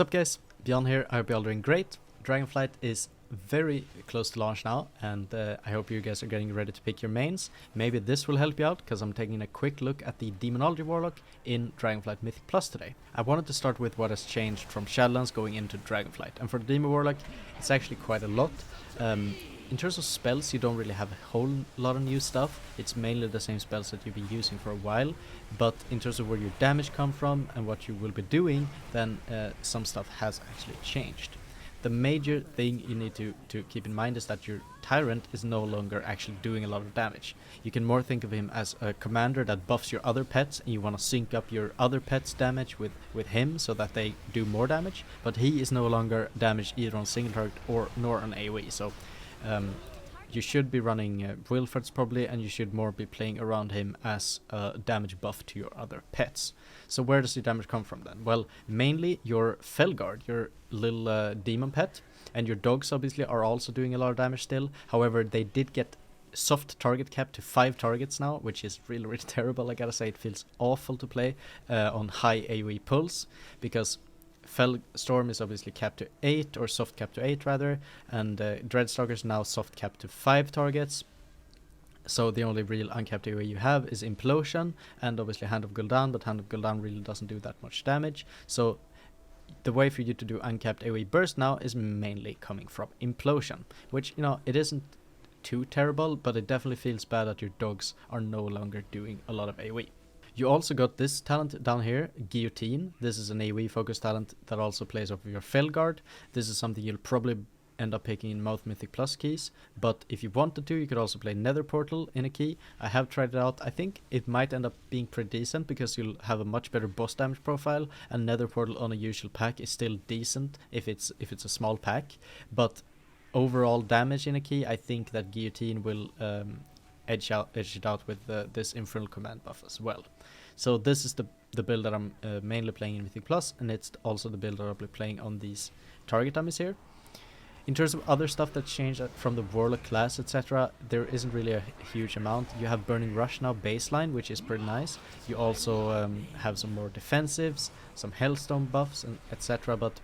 Sup guys, Beyond here, I hope you're all doing great. Dragonflight is very close to launch now, and I hope you guys are getting ready to pick your mains. Maybe this will help you out, because I'm taking a quick look at the Demonology Warlock in Dragonflight Mythic Plus today. I wanted to start with what has changed from Shadowlands going into Dragonflight, and for the Demo Warlock, it's actually quite a lot. In terms of spells, you don't really have a whole lot of new stuff. It's mainly the same spells that you've been using for a while, but in terms of where your damage come from and what you will be doing, then some stuff has actually changed. The major thing you need to keep in mind is that your Tyrant is no longer actually doing a lot of damage. You can more think of him as a commander that buffs your other pets, and you want to sync up your other pets' damage with him so that they do more damage, but he is no longer damaged either on single target nor on AoE. So you should be running Wilfords probably, and you should more be playing around him as a damage buff to your other pets. So where does the damage come from then? Well, mainly your Felguard, your little demon pet, and your dogs obviously are also doing a lot of damage still. However, they did get soft target cap to 5 targets now, which is really terrible. I gotta say, it feels awful to play on high AoE pulls, because Fellstorm is obviously capped to 8, or soft capped to 8 rather, and Dreadstalker is now soft capped to 5 targets. So the only real uncapped AoE you have is Implosion, and obviously Hand of Gul'dan, but Hand of Gul'dan really doesn't do that much damage. So the way for you to do uncapped AoE burst now is mainly coming from Implosion, which, you know, it isn't too terrible, but it definitely feels bad that your dogs are no longer doing a lot of AoE. You also got this talent down here, Guillotine. This is an AoE focused talent that also plays off of your Felguard. This is something you'll probably end up picking in most Mythic Plus keys, but if you wanted to, you could also play Nether Portal in a key. I have tried it out. I think it might end up being pretty decent, because you'll have a much better boss damage profile, and Nether Portal on a usual pack is still decent if it's a small pack. But overall damage in a key, I think that Guillotine will edge it out with this Infernal Command buff as well. So this is the build that I'm mainly playing in Mythic Plus, and it's also the build that I'll be playing on these target dummies here. In terms of other stuff that's changed from the Warlock class, etc., there isn't really a huge amount. You have Burning Rush now baseline, which is pretty nice. You also have some more defensives, some Hellstone buffs, and etc., but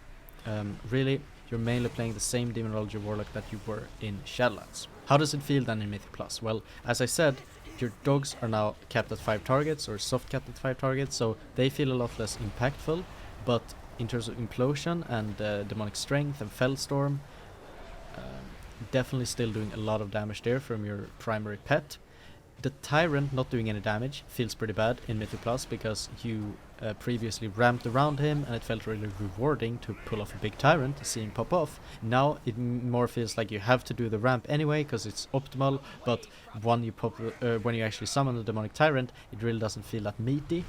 really you're mainly playing the same Demonology Warlock that you were in Shadowlands. How does it feel then in Mythic Plus? Well, as I said, your dogs are now capped at 5 targets, or soft capped at 5 targets, so they feel a lot less impactful. But in terms of Implosion and Demonic Strength and Fellstorm, definitely still doing a lot of damage there from your primary pet. The Tyrant not doing any damage feels pretty bad in Mythic Plus, because you previously ramped around him and it felt really rewarding to pull off a big Tyrant, see him pop off. Now it more feels like you have to do the ramp anyway because it's optimal, but when you actually summon the Demonic Tyrant, it really doesn't feel that meaty.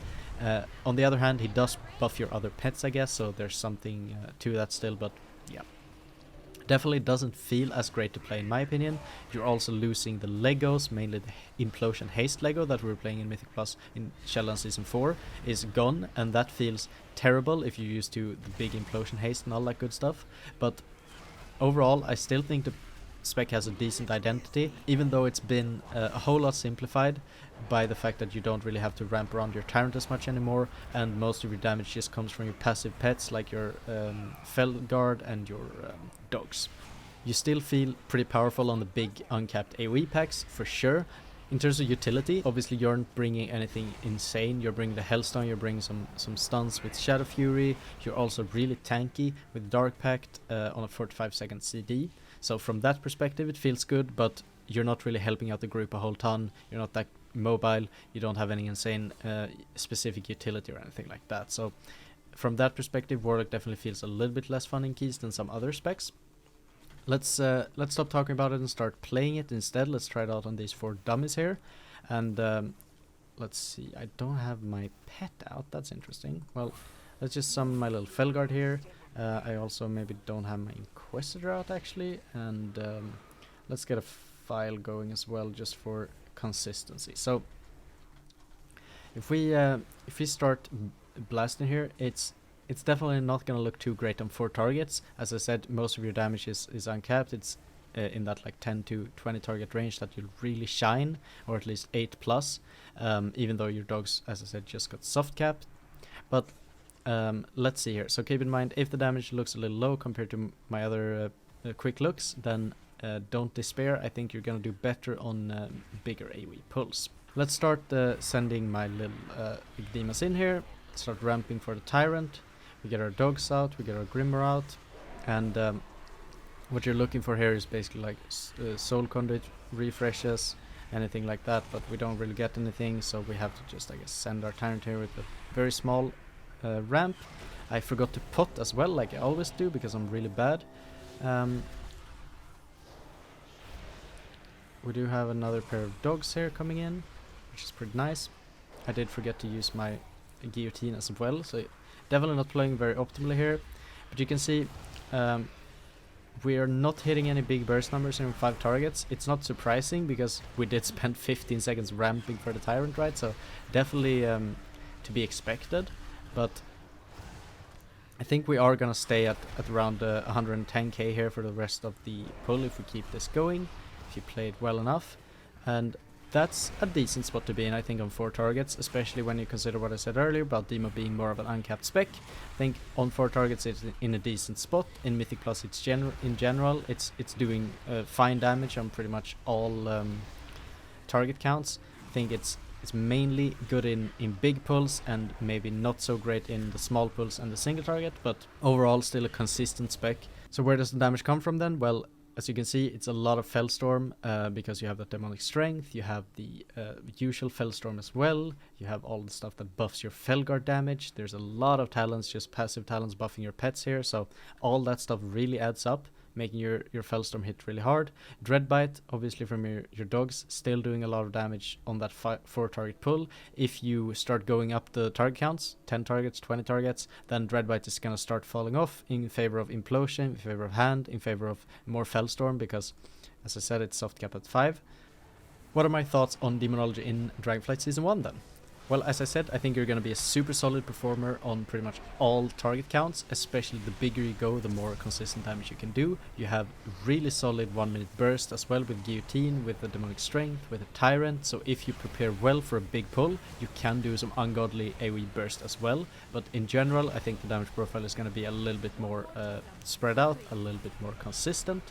On the other hand, he does buff your other pets, I guess, so there's something to that still, but yeah. Definitely doesn't feel as great to play in my opinion. You're also losing the Legos, mainly the Implosion Haste Lego that we were playing in Mythic Plus in Shadowlands Season 4 is gone, and that feels terrible if you're used to the big Implosion Haste and all that good stuff. But overall, I still think the spec has a decent identity, even though it's been a whole lot simplified by the fact that you don't really have to ramp around your Tyrant as much anymore, and most of your damage just comes from your passive pets like your Felguard and your dogs. You still feel pretty powerful on the big uncapped AoE packs for sure. In terms of utility, obviously you aren't bringing anything insane. You're bringing the Hellstone, you're bringing some stuns with Shadow Fury, you're also really tanky with Dark Pact on a 45-second CD. So from that perspective it feels good, but you're not really helping out the group a whole ton. You're not that mobile, you don't have any insane specific utility or anything like that. So from that perspective, Warlock definitely feels a little bit less fun in keys than some other specs. Let's stop talking about it and start playing it instead. Let's try it out on these 4 dummies here, and let's see, I don't have my pet out. That's interesting. Well, let's just summon my little Felguard here. I also maybe don't have my Inquisitor out actually, and let's get a file going as well just for consistency. So if we start blasting here, it's definitely not going to look too great on 4 targets. As I said, most of your damage is uncapped. It's in that like 10 to 20 target range that you'll really shine, or at least 8 plus, even though your dogs, as I said, just got soft capped. But let's see here. So keep in mind, if the damage looks a little low compared to my other quick looks, then don't despair. I think you're gonna do better on bigger AoE pulls. Let's start sending my little demons in here. Start ramping for the Tyrant. We get our dogs out, we get our Grimmer out, and what you're looking for here is basically like soul conduit refreshes, anything like that, but we don't really get anything, so we have to just, I guess, send our Tyrant here with a very small ramp. I forgot to pot as well, like I always do, because I'm really bad. We do have another pair of dogs here coming in, which is pretty nice. I did forget to use my guillotine as well, so definitely not playing very optimally here, but you can see we are not hitting any big burst numbers in 5 targets. It's not surprising because we did spend 15 seconds ramping for the Tyrant, right? So definitely to be expected, but I think we are gonna stay at around 110k here for the rest of the pull if we keep this going, if you play it well enough, and that's a decent spot to be in, I think, on 4 targets, especially when you consider what I said earlier about Demo being more of an uncapped spec. I think on 4 targets it's in a decent spot. In Mythic Plus in general it's doing fine damage on pretty much all target counts. I think it's mainly good in big pulls and maybe not so great in the small pulls and the single target, but overall still a consistent spec. So where does the damage come from then? Well, as you can see, it's a lot of Fellstorm because you have that Demonic Strength, you have the usual Fellstorm as well, you have all the stuff that buffs your Felguard damage, there's a lot of talents, just passive talents buffing your pets here, so all that stuff really adds up, making your Fellstorm hit really hard. Dreadbite, obviously from your dogs, still doing a lot of damage on that 4 target pull. If you start going up the target counts, 10 targets, 20 targets, then Dreadbite is gonna start falling off in favor of Implosion, in favor of Hand, in favor of more Fellstorm, because as I said, it's soft cap at 5. What are my thoughts on Demonology in Dragonflight Season 1 then? Well, as I said, I think you're going to be a super solid performer on pretty much all target counts, especially the bigger you go, the more consistent damage you can do. You have really solid 1-minute burst as well with Guillotine, with the Demonic Strength, with a Tyrant, so if you prepare well for a big pull, you can do some ungodly AoE burst as well, but in general, I think the damage profile is going to be a little bit more spread out, a little bit more consistent.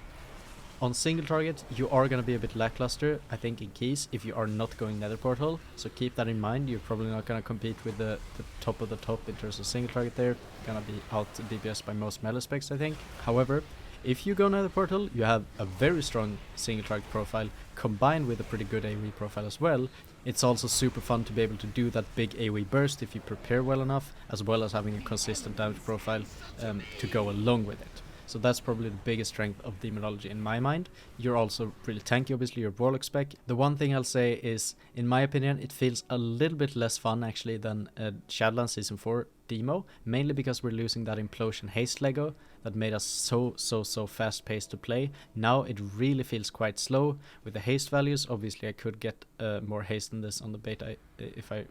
On single target, you are going to be a bit lackluster, I think, in keys if you are not going Nether Portal, so keep that in mind. You're probably not going to compete with the top of the top in terms of single target there. Going to be out DPS by most melee specs, I think. However, if you go Nether Portal, you have a very strong single target profile combined with a pretty good AoE profile as well. It's also super fun to be able to do that big AoE burst if you prepare well enough, as well as having a consistent damage profile to go along with it. So that's probably the biggest strength of Demonology in my mind. You're also really tanky, obviously, you're Warlock spec. The one thing I'll say is, in my opinion, it feels a little bit less fun actually than Shadowlands Season 4 Demo, mainly because we're losing that Implosion haste Lego that made us so fast paced to play. Now it really feels quite slow with the haste values. Obviously I could get more haste than this on the beta if I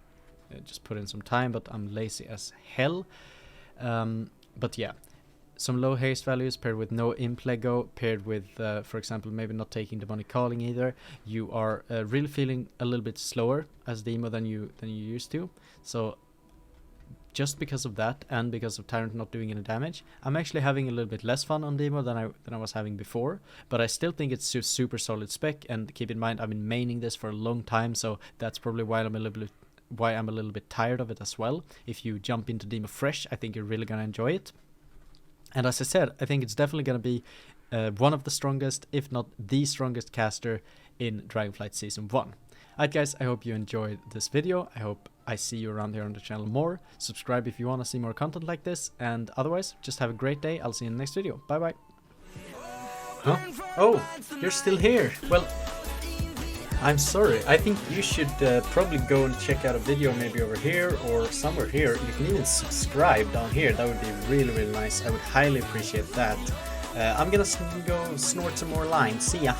just put in some time, but I'm lazy as hell. But yeah, some low haste values paired with no imp Lego, paired with, for example, maybe not taking Demonic Calling either, you are really feeling a little bit slower as Demo than you used to. So just because of that, and because of Tyrant not doing any damage, I'm actually having a little bit less fun on Demo than I was having before. But I still think it's a super solid spec, and keep in mind I've been maining this for a long time, so that's probably why I'm a little bit tired of it as well. If you jump into Demo fresh, I think you're really gonna enjoy it. And as I said, I think it's definitely going to be one of the strongest, if not the strongest caster in Dragonflight Season 1. Alright guys, I hope you enjoyed this video. I hope I see you around here on the channel more. Subscribe if you want to see more content like this. And otherwise, just have a great day. I'll see you in the next video. Bye bye. Huh? Oh, you're still here. Well, I'm sorry. I think you should probably go and check out a video maybe over here or somewhere here. You can even subscribe down here. That would be really nice. I would highly appreciate that. I'm gonna go snort some more lines. See ya.